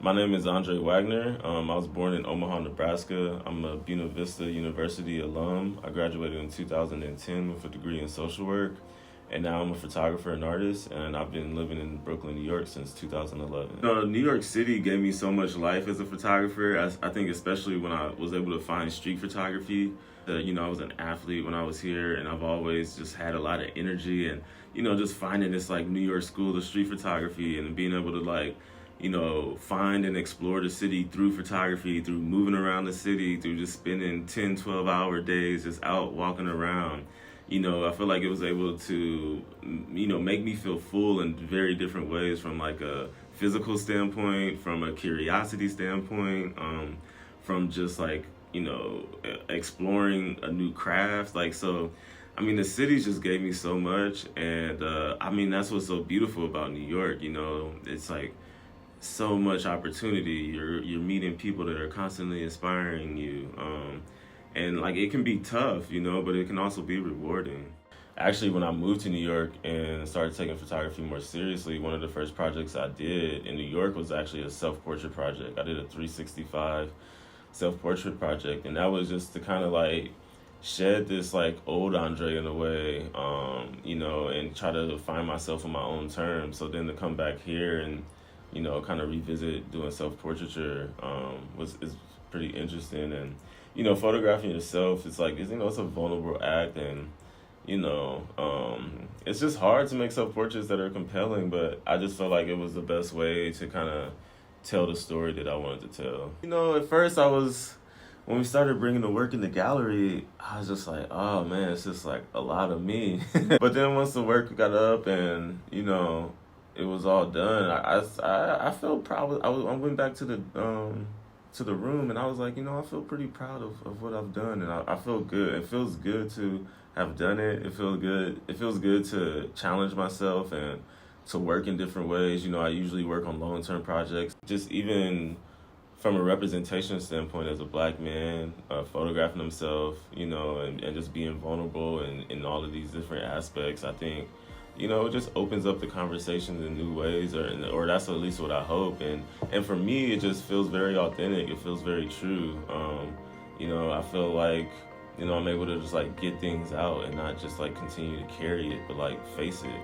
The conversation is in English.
My name is Andre Wagner. I was born in Omaha, Nebraska. I'm a Buena Vista University alum. I graduated in 2010 with a degree in social work, and now I'm a photographer and artist, and I've been living in Brooklyn, New York since 2011. New York City gave me so much life as a photographer. I think especially when I was able to find street photography. I was an athlete when I was here, and I've always just had a lot of energy, and just finding this like New York school of street photography and being able to find and explore the city through photography, through moving around the city, through just spending 10, 12-hour days just out walking around. I feel like it was able to, make me feel full in very different ways, from like a physical standpoint, from a curiosity standpoint, from just exploring a new craft. The city just gave me so much, and that's what's so beautiful about New York. It's like so much opportunity. You're meeting people that are constantly inspiring you, and it can be tough, but it can also be rewarding. Actually, when I moved to New York and started taking photography more seriously, one of the first projects I did in New York was actually a self-portrait project. I did a 365 self-portrait project, and that was just to kind of shed this old Andre in a way, and try to find myself on my own terms. So then to come back here and kind of revisit doing self-portraiture is pretty interesting. And photographing yourself, it's it's a vulnerable act, and it's just hard to make self-portraits that are compelling, but I just felt like it was the best way to kind of tell the story that I wanted to tell. At first when we started bringing the work in the gallery, I was just like, oh man, it's just a lot of me. But then once the work got up and it was all done, I felt proud. I went back to the room, and I was like, I feel pretty proud of what I've done, and I feel good. It feels good to have done it. It feels good. It feels good to challenge myself and to work in different ways. I usually work on long-term projects. Just even from a representation standpoint, as a Black man, photographing himself, and just being vulnerable in all of these different aspects, I think, it just opens up the conversations in new ways, or that's at least what I hope. And for me, it just feels very authentic. It feels very true. I feel like, I'm able to just get things out and not just continue to carry it, but face it.